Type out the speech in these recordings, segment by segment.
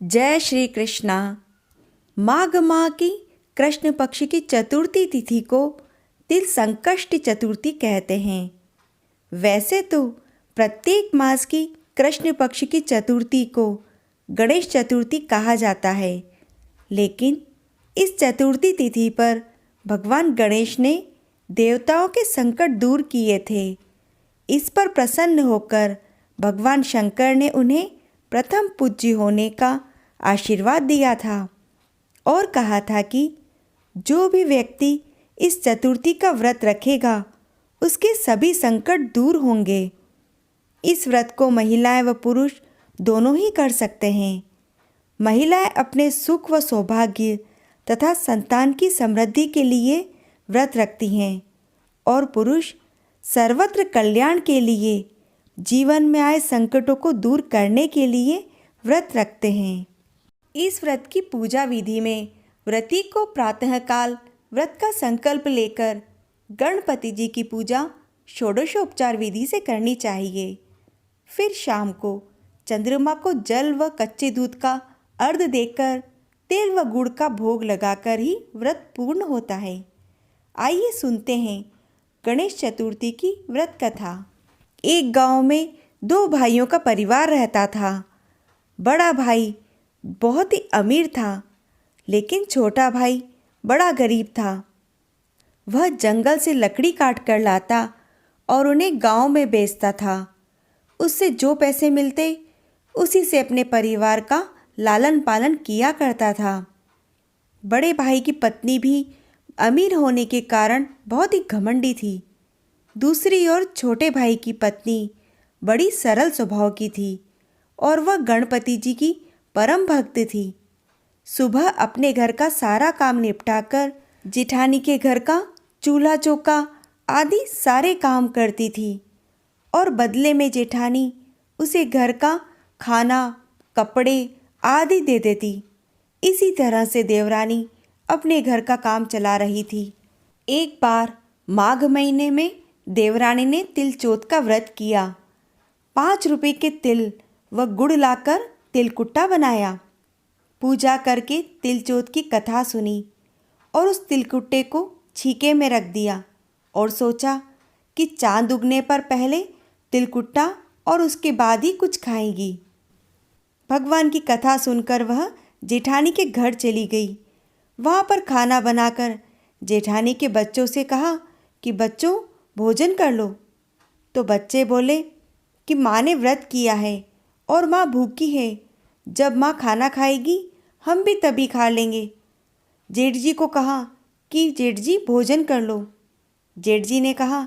जय श्री कृष्णा। माघ माह की कृष्ण पक्ष की चतुर्थी तिथि को तिल संकष्टी चतुर्थी कहते हैं। वैसे तो प्रत्येक मास की कृष्ण पक्ष की चतुर्थी को गणेश चतुर्थी कहा जाता है, लेकिन इस चतुर्थी तिथि पर भगवान गणेश ने देवताओं के संकट दूर किए थे। इस पर प्रसन्न होकर भगवान शंकर ने उन्हें प्रथम पूज्य होने का आशीर्वाद दिया था और कहा था कि जो भी व्यक्ति इस चतुर्थी का व्रत रखेगा उसके सभी संकट दूर होंगे। इस व्रत को महिलाएं व पुरुष दोनों ही कर सकते हैं। महिलाएं अपने सुख व सौभाग्य तथा संतान की समृद्धि के लिए व्रत रखती हैं और पुरुष सर्वत्र कल्याण के लिए, जीवन में आए संकटों को दूर करने के लिए व्रत रखते हैं। इस व्रत की पूजा विधि में व्रती को प्रातःकाल व्रत का संकल्प लेकर गणपति जी की पूजा षोडशोपचार विधि से करनी चाहिए। फिर शाम को चंद्रमा को जल व कच्चे दूध का अर्घ देकर तेल व गुड़ का भोग लगाकर ही व्रत पूर्ण होता है। आइए सुनते हैं गणेश चतुर्थी की व्रत कथा। एक गांव में दो भाइयों का परिवार रहता था। बड़ा भाई बहुत ही अमीर था, लेकिन छोटा भाई बड़ा गरीब था। वह जंगल से लकड़ी काट कर लाता और उन्हें गांव में बेचता था। उससे जो पैसे मिलते उसी से अपने परिवार का लालन पालन किया करता था। बड़े भाई की पत्नी भी अमीर होने के कारण बहुत ही घमंडी थी। दूसरी ओर छोटे भाई की पत्नी बड़ी सरल स्वभाव की थी और वह गणपति जी की परम भक्त थी। सुबह अपने घर का सारा काम निपटाकर जिठानी के घर का चूल्हा चौका आदि सारे काम करती थी और बदले में जेठानी उसे घर का खाना, कपड़े आदि दे देती। इसी तरह से देवरानी अपने घर का काम चला रही थी। एक बार माघ महीने में देवरानी ने तिल चौथ का व्रत किया। 5 रुपए के तिल व गुड़ लाकर तिलकुट्टा बनाया। पूजा करके तिलचौथ की कथा सुनी और उस तिलकुट्टे को छीके में रख दिया और सोचा कि चांद उगने पर पहले तिलकुट्टा और उसके बाद ही कुछ खाएगी। भगवान की कथा सुनकर वह जेठानी के घर चली गई। वहाँ पर खाना बनाकर जेठानी के बच्चों से कहा कि बच्चों भोजन कर लो। तो बच्चे बोले कि माँ ने व्रत किया है और माँ भूखी है। जब माँ खाना खाएगी हम भी तभी खा लेंगे। जेठ जी को कहा कि जेठ जी भोजन कर लो। जेठ जी ने कहा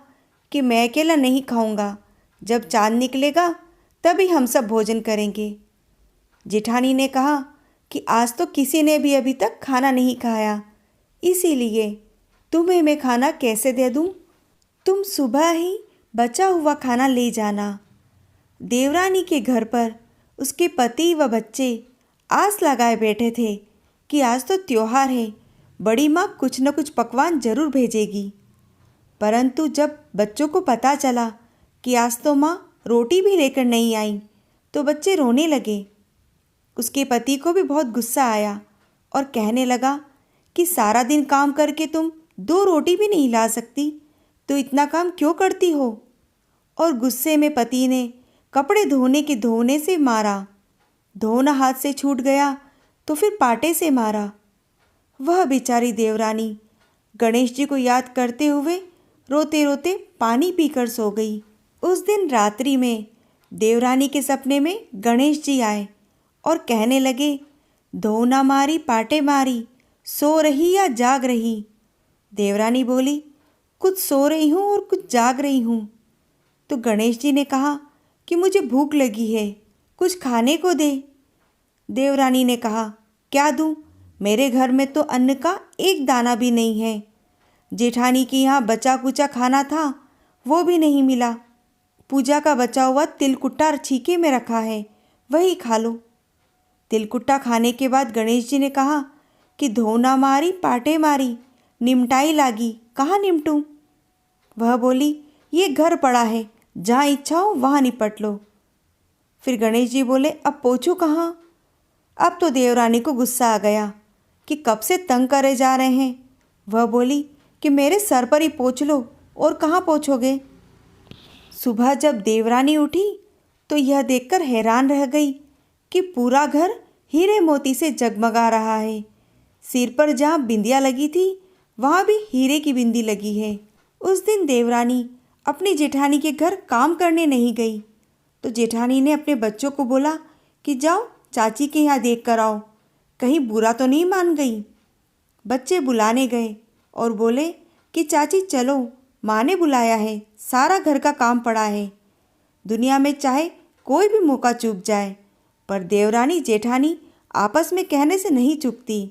कि मैं अकेला नहीं खाऊंगा, जब चांद निकलेगा तभी हम सब भोजन करेंगे। जेठानी ने कहा कि आज तो किसी ने भी अभी तक खाना नहीं खाया, इसीलिए तुम्हें मैं खाना कैसे दे दूं? तुम सुबह ही बचा हुआ खाना ले जाना। देवरानी के घर पर उसके पति व बच्चे आस लगाए बैठे थे कि आज तो त्योहार है, बड़ी माँ कुछ न कुछ पकवान जरूर भेजेगी। परंतु जब बच्चों को पता चला कि आज तो माँ रोटी भी लेकर नहीं आई, तो बच्चे रोने लगे। उसके पति को भी बहुत गुस्सा आया और कहने लगा कि सारा दिन काम करके तुम 2 रोटी भी नहीं ला सकती, तो इतना काम क्यों करती हो? और गुस्से में पति ने कपड़े धोने के धोने से मारा। धोना हाथ से छूट गया तो फिर पाटे से मारा। वह बेचारी देवरानी गणेश जी को याद करते हुए रोते रोते पानी पीकर सो गई। उस दिन रात्रि में देवरानी के सपने में गणेश जी आए और कहने लगे, धोना मारी पाटे मारी, सो रही या जाग रही? देवरानी बोली, कुछ सो रही हूँ और कुछ जाग रही हूँ। तो गणेश जी ने कहा कि मुझे भूख लगी है, कुछ खाने को दे। देवरानी ने कहा, क्या दूं? मेरे घर में तो अन्न का एक दाना भी नहीं है। जेठानी की यहाँ बचा कुचा खाना था, वो भी नहीं मिला। पूजा का बचा हुआ तिलकुट्टा छीके में रखा है, वही खा लो। तिलकुट्टा खाने के बाद गणेश जी ने कहा कि धोना मारी पाटे मारी, निमटाई लागी, कहाँ निमटूं? वह बोली, ये घर पड़ा है, जहाँ इच्छा हो वहाँ निपट लो। फिर गणेश जी बोले, अब पोंछूं कहाँ? अब तो देवरानी को गुस्सा आ गया कि कब से तंग करे जा रहे हैं। वह बोली कि मेरे सर पर ही पोंछ लो, और कहाँ पोंछोगे। सुबह जब देवरानी उठी तो यह देखकर हैरान रह गई कि पूरा घर हीरे मोती से जगमगा रहा है। सिर पर जहाँ बिंदिया लगी थी वहाँ भी हीरे की बिंदी लगी है। उस दिन देवरानी अपनी जेठानी के घर काम करने नहीं गई तो जेठानी ने अपने बच्चों को बोला कि जाओ चाची के यहाँ देख कर आओ, कहीं बुरा तो नहीं मान गई। बच्चे बुलाने गए और बोले कि चाची चलो, माँ ने बुलाया है, सारा घर का काम पड़ा है। दुनिया में चाहे कोई भी मौका चूक जाए, पर देवरानी जेठानी आपस में कहने से नहीं चूकती।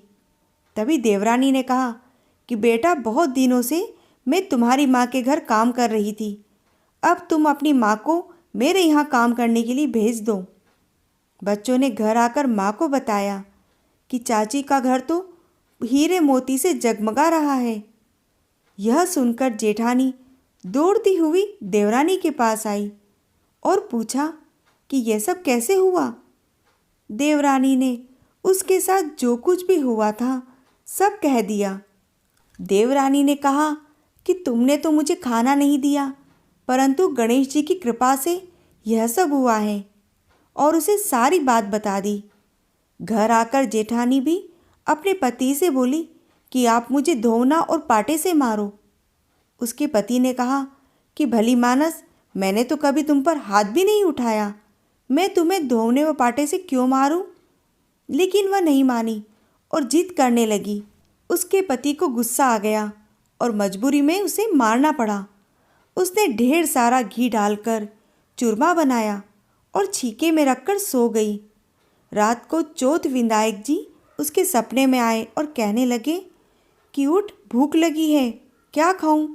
तभी देवरानी ने कहा कि बेटा, बहुत दिनों से मैं तुम्हारी माँ के घर काम कर रही थी, अब तुम अपनी माँ को मेरे यहाँ काम करने के लिए भेज दो। बच्चों ने घर आकर माँ को बताया कि चाची का घर तो हीरे मोती से जगमगा रहा है। यह सुनकर जेठानी दौड़ती हुई देवरानी के पास आई और पूछा कि यह सब कैसे हुआ। देवरानी ने उसके साथ जो कुछ भी हुआ था सब कह दिया। देवरानी ने कहा कि तुमने तो मुझे खाना नहीं दिया, परंतु गणेश जी की कृपा से यह सब हुआ है, और उसे सारी बात बता दी। घर आकर जेठानी भी अपने पति से बोली कि आप मुझे धोना और पाटे से मारो। उसके पति ने कहा कि भली मानस, मैंने तो कभी तुम पर हाथ भी नहीं उठाया, मैं तुम्हें धोने व पाटे से क्यों मारूं? लेकिन वह नहीं मानी और जिद करने लगी। उसके पति को गुस्सा आ गया और मजबूरी में उसे मारना पड़ा। उसने ढेर सारा घी डालकर चूरमा बनाया और छीके में रखकर सो गई। रात को चौथ विनायक जी उसके सपने में आए और कहने लगे कि उठ, भूख लगी है, क्या खाऊं?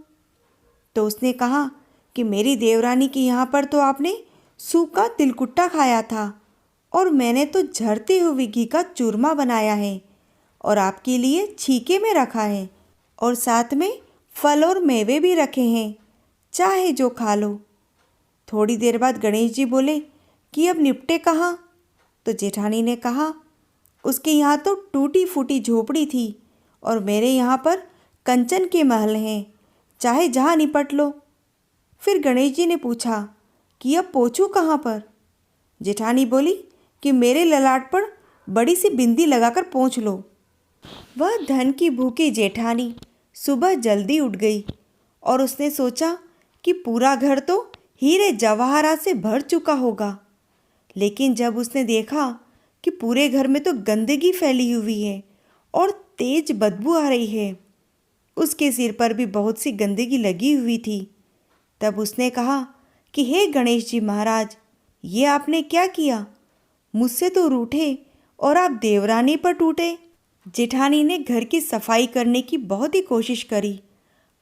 तो उसने कहा कि मेरी देवरानी के यहाँ पर तो आपने सूखा तिलकुट्टा खाया था, और मैंने तो झरते हुए घी का चूरमा बनाया है और आपके लिए छीके में रखा है, और साथ में फल और मेवे भी रखे हैं, चाहे जो खा लो। थोड़ी देर बाद गणेश जी बोले कि अब निपटे कहाँ? तो जेठानी ने कहा, उसके यहाँ तो टूटी फूटी झोपड़ी थी और मेरे यहाँ पर कंचन के महल हैं, चाहे जहाँ निपट लो। फिर गणेश जी ने पूछा कि अब पोंछूं कहाँ पर? जेठानी बोली कि मेरे ललाट पर बड़ी सी बिंदी लगाकर पोंछ लो। वह धन की भूखी जेठानी सुबह जल्दी उठ गई और उसने सोचा कि पूरा घर तो हीरे जवाहरात से भर चुका होगा। लेकिन जब उसने देखा कि पूरे घर में तो गंदगी फैली हुई है और तेज बदबू आ रही है, उसके सिर पर भी बहुत सी गंदगी लगी हुई थी, तब उसने कहा कि हे गणेश जी महाराज, ये आपने क्या किया? मुझसे तो रूठे और आप देवरानी पर टूटे। जेठानी ने घर की सफाई करने की बहुत ही कोशिश करी,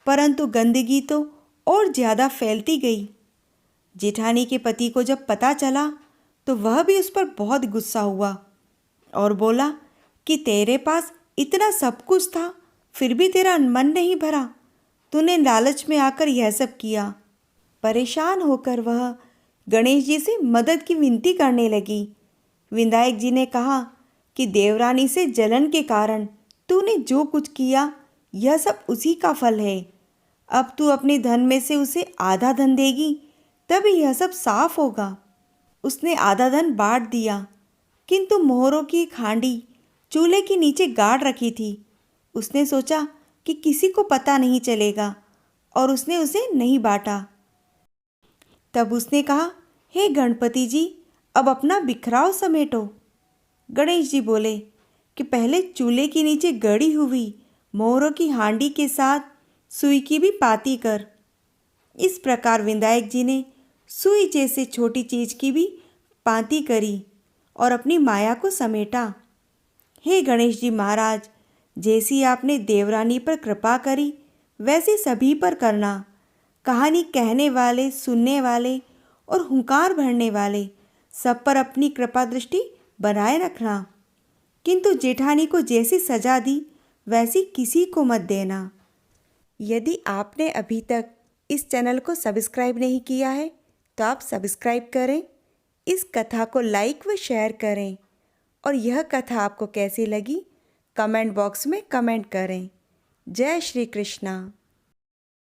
परंतु गंदगी तो और ज़्यादा फैलती गई। जेठानी के पति को जब पता चला तो वह भी उस पर बहुत गुस्सा हुआ और बोला कि तेरे पास इतना सब कुछ था, फिर भी तेरा मन नहीं भरा, तूने लालच में आकर यह सब किया। परेशान होकर वह गणेश जी से मदद की विनती करने लगी। विनायक जी ने कहा कि देवरानी से जलन के कारण तूने जो कुछ किया, यह सब उसी का फल है। अब तू अपने धन में से उसे आधा धन देगी, तभी यह सब साफ होगा। उसने आधा धन बांट दिया, किंतु मोहरों की खांडी चूल्हे के नीचे गाड़ रखी थी। उसने सोचा कि किसी को पता नहीं चलेगा, और उसने उसे नहीं बांटा। तब उसने कहा, हे गणपति जी, अब अपना बिखराव समेटो। गणेश जी बोले कि पहले चूल्हे के नीचे गड़ी हुई मोहरों की हांडी के साथ सुई की भी पाती कर। इस प्रकार विनायक जी ने सुई जैसे छोटी चीज की भी पाती करी और अपनी माया को समेटा। हे गणेश जी महाराज, जैसी आपने देवरानी पर कृपा करी, वैसे सभी पर करना। कहानी कहने वाले, सुनने वाले और हुंकार भरने वाले सब पर अपनी कृपा दृष्टि बनाए रखना। किंतु जेठानी को जैसी सजा दी, वैसी किसी को मत देना। यदि आपने अभी तक इस चैनल को सब्सक्राइब नहीं किया है, तो आप सब्सक्राइब करें, इस कथा को लाइक व शेयर करें और यह कथा आपको कैसी लगी कमेंट बॉक्स में कमेंट करें। जय श्री कृष्णा।